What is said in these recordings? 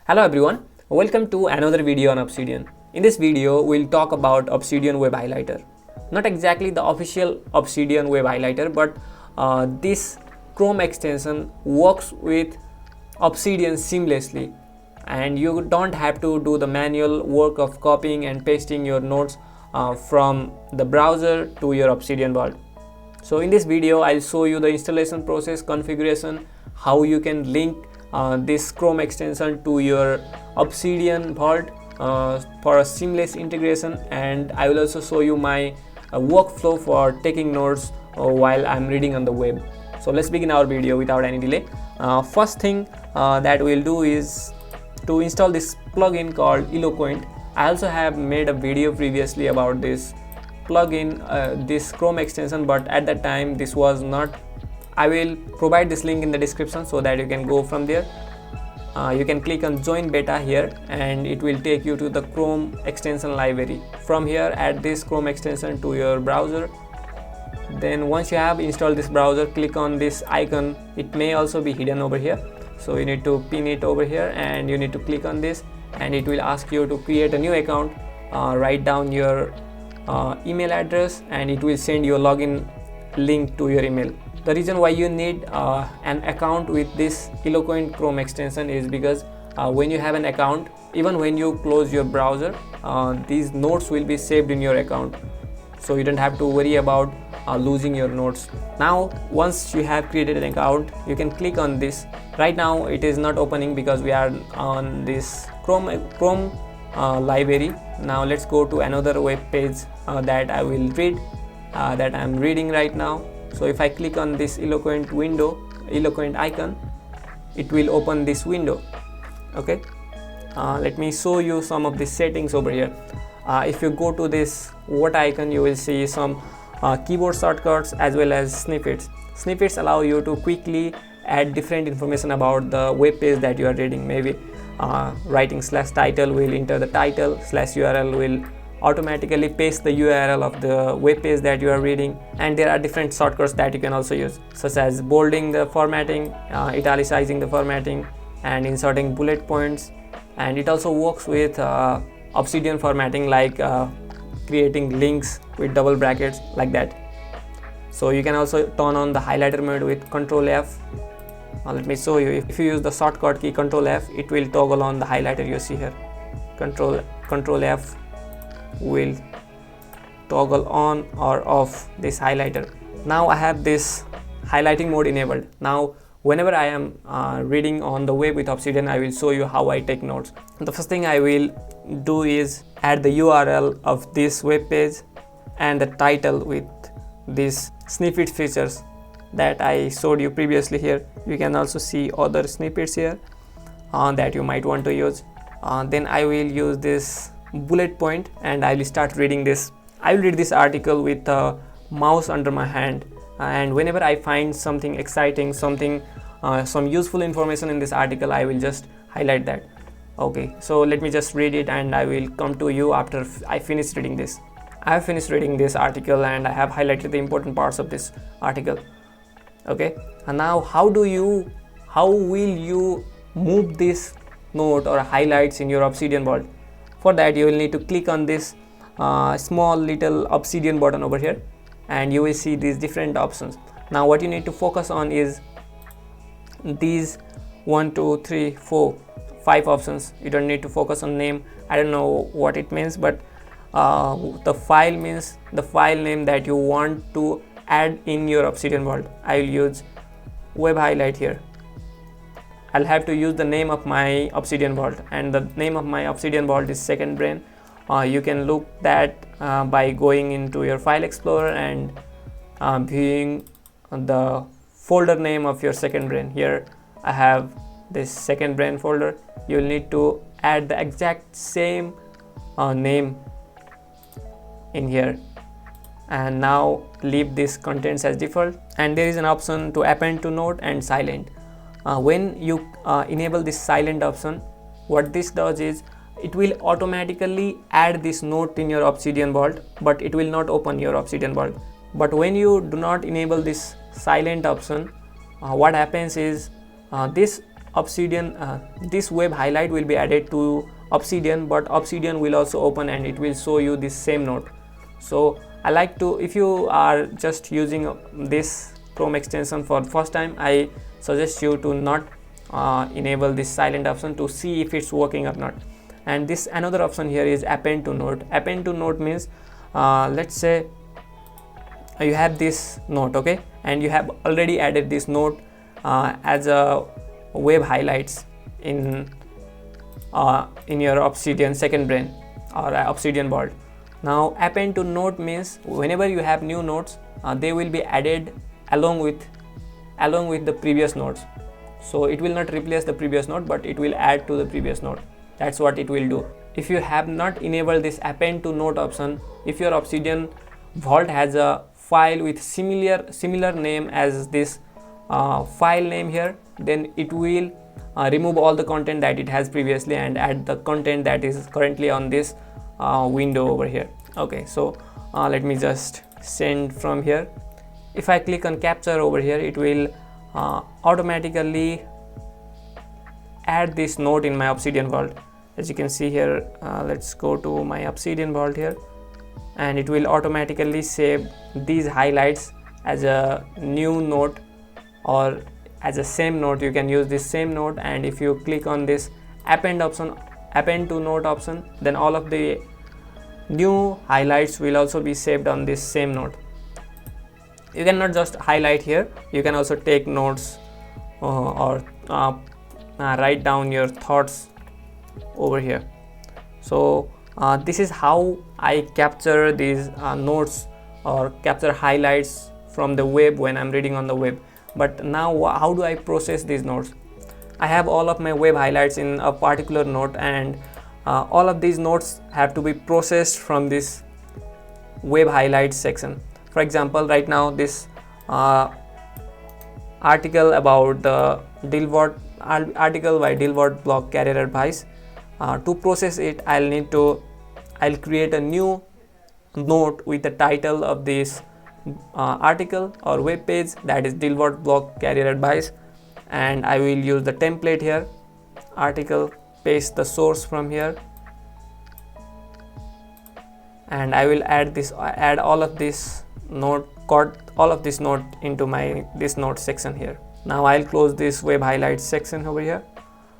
Hello everyone, welcome to another video on Obsidian. In this video, we'll talk about Obsidian Web Highlighter. Not exactly the official Obsidian Web Highlighter, but this Chrome extension works with Obsidian seamlessly, and you don't have to do the manual work of copying and pasting your notes from the browser to your Obsidian vault. So in this video, I'll show you the installation process, configuration, how you can link this Chrome extension to your Obsidian vault for a seamless integration, and I will also show you my workflow for taking notes while I'm reading on the web. So let's begin our video without any delay. First thing that we'll do is to install this plugin called Eloquent. I also have made a video previously about this plugin, this Chrome extension, but at that time this was not. I will provide this link in the description so that you can go from there. You can click on join beta here and it will take you to the Chrome extension library. From here, add this Chrome extension to your browser. Then once you have installed this browser, click on this icon. It may also be hidden over here, so you need to pin it over here and you need to click on this, and it will ask you to create a new account. Write down your email address and it will send you a login link to your email. The reason why you need an account with this Eloquent Chrome extension is because when you have an account, even when you close your browser, these notes will be saved in your account, so you don't have to worry about losing your notes. Now once you have created an account, you can click on this. Right now it is not opening because we are on this Chrome library. Now let's go to another web page that I will read, that I am reading right now. So if I click on this Eloquent icon, it will open this window. Okay, let me show you some of the settings over here. If you go to this word icon, you will see some keyboard shortcuts as well as snippets. Snippets allow you to quickly add different information about the web page that you are reading. Maybe writing /title will enter the title, /URL will automatically paste the URL of the web page that you are reading, and there are different shortcuts that you can also use, such as bolding the formatting, italicizing the formatting, and inserting bullet points. And it also works with Obsidian formatting, like creating links with double brackets like that. So you can also turn on the highlighter mode with Ctrl F. Let me show you. If you use the shortcut key Ctrl F, it will toggle on the highlighter. You see here, Ctrl F will toggle on or off this highlighter. Now I have this highlighting mode enabled. Now whenever I am reading on the web with Obsidian, I will show you how I take notes. The first thing I will do is add the URL of this web page and the title with these snippet features that I showed you previously here. You can also see other snippets here that you might want to use. Then I will use this bullet point and I will start reading this. I will read this article with a mouse under my hand, and whenever I find something exciting, some useful information in this article, I will just highlight that. Okay, so let me just read it and I will come to you after I finish reading this. I have finished reading this article and I have highlighted the important parts of this article. Okay, and now how will you move this note or highlights in your Obsidian vault? For that, you will need to click on this small little Obsidian button over here, and you will see these different options. Now what you need to focus on is these 1, 2, 3, 4, 5 options. You don't need to focus on name. I don't know what it means, but the file means the file name that you want to add in your Obsidian vault. I will use web highlight here. I'll have to use the name of my Obsidian vault, and the name of my Obsidian vault is Second Brain. You can look that by going into your file explorer and viewing the folder name of your Second Brain. Here I have this Second Brain folder. You'll need to add the exact same name in here, and now leave this contents as default. And there is an option to append to note and silent. When you enable this silent option, what this does is it will automatically add this note in your Obsidian vault, but it will not open your Obsidian vault. But when you do not enable this silent option, what happens is this Obsidian, this web highlight will be added to Obsidian, but Obsidian will also open and it will show you this same note. So I like to, if you are just using this Chrome extension for first time, I suggest you to not enable this silent option to see if it's working or not. And this another option here is append to note. Append to note means let's say you have this note, okay, and you have already added this note as a web highlights in your Obsidian second brain or Obsidian vault. Now append to note means whenever you have new notes, they will be added along with the previous notes. So it will not replace the previous note, but it will add to the previous note. That's what it will do. If you have not enabled this append to note option, if your Obsidian vault has a file with similar name as this file name here, then it will remove all the content that it has previously and add the content that is currently on this window over here. Okay, so let me just send from here. If I click on capture over here, it will automatically add this note in my Obsidian vault. As you can see here, let's go to my Obsidian vault here, and it will automatically save these highlights as a new note or as a same note. You can use this same note, and if you click on this append to note option, then all of the new highlights will also be saved on this same note. You cannot just highlight here, you can also take notes or write down your thoughts over here. So this is how I capture these notes or capture highlights from the web when I'm reading on the web. But now how do I process these notes? I have all of my web highlights in a particular note, and all of these notes have to be processed from this web highlights section. For example, right now this article about the article by Dilbert blog career advice, to process it I'll create a new note with the title of this article or web page, that is Dilbert blog career advice, and I will use the template here, article, paste the source from here, and I will add all of this note into this note section here. Now I'll close this web highlights section over here.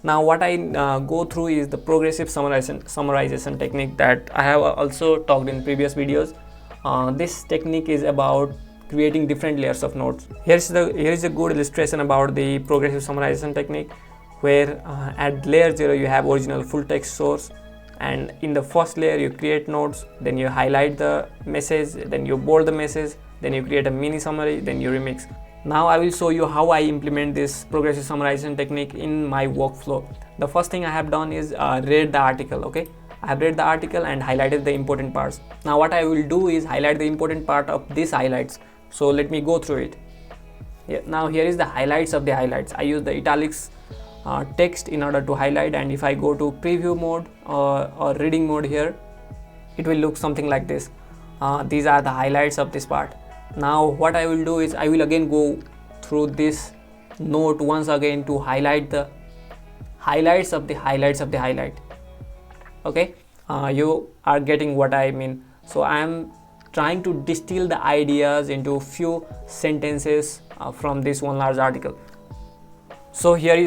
Now what I go through is the progressive summarization technique that I have also talked in previous videos. This technique is about creating different layers of notes. Here is a good illustration about the progressive summarization technique, where at layer 0 you have original full text source, and in the first layer you create notes, then you highlight the message, then you bold the message, then you create a mini summary, then you remix. Now I will show you how I implement this progressive summarization technique in my workflow. The first thing I have done is read the article. Okay, I have read the article and highlighted the important parts. Now what I will do is highlight the important part of these highlights. So let me go through it. Now here is the highlights of the highlights. I use the italics text in order to highlight, and if I go to preview mode or reading mode here, it will look something like this. These are the highlights of this part. Now what I will do is I will again go through this note once again to highlight the highlights of the highlights of the highlight. Okay, you are getting what I mean. So I am trying to distill the ideas into few sentences from this one large article. So here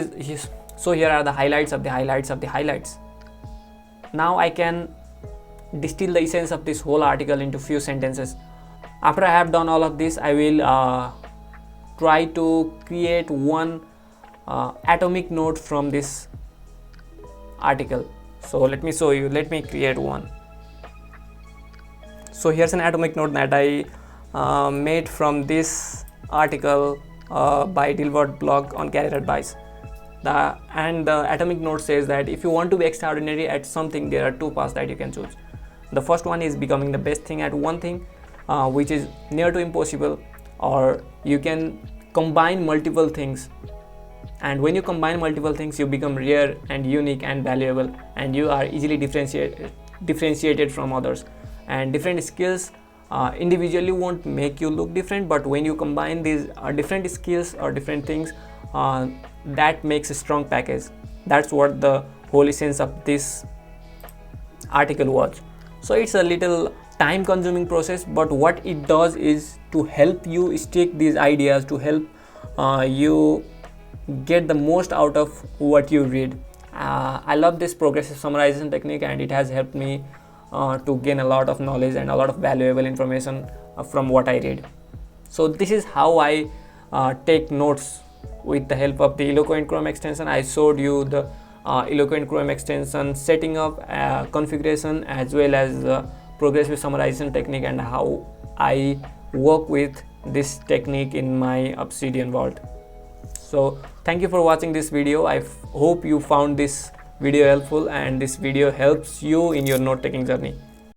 are the highlights of the highlights of the highlights. Now I can distill the essence of this whole article into few sentences. After I have done all of this, I will try to create one atomic note from this article. So let me show you. Let me create one. So here's an atomic note that I made from this article by Dilbert blog on career advice. The atomic note says that if you want to be extraordinary at something, there are two paths that you can choose. The first one is becoming the best thing at one thing, which is near to impossible, or you can combine multiple things, and when you combine multiple things you become rare and unique and valuable, and you are easily differentiated from others. And different skills individually won't make you look different, but when you combine these different skills or different things, that makes a strong package. That's what the whole essence of this article was. So it's a little time consuming process, but what it does is to help you stick these ideas, to help you get the most out of what you read. I love this progressive summarization technique, and it has helped me to gain a lot of knowledge and a lot of valuable information from what I read. So this is how I take notes with the help of the Eloquent Chrome extension. I showed you the Eloquent Chrome extension setting up, configuration, as well as the progressive summarization technique, and how I work with this technique in my Obsidian vault. So thank you for watching this video. I hope you found this video helpful and this video helps you in your note taking journey.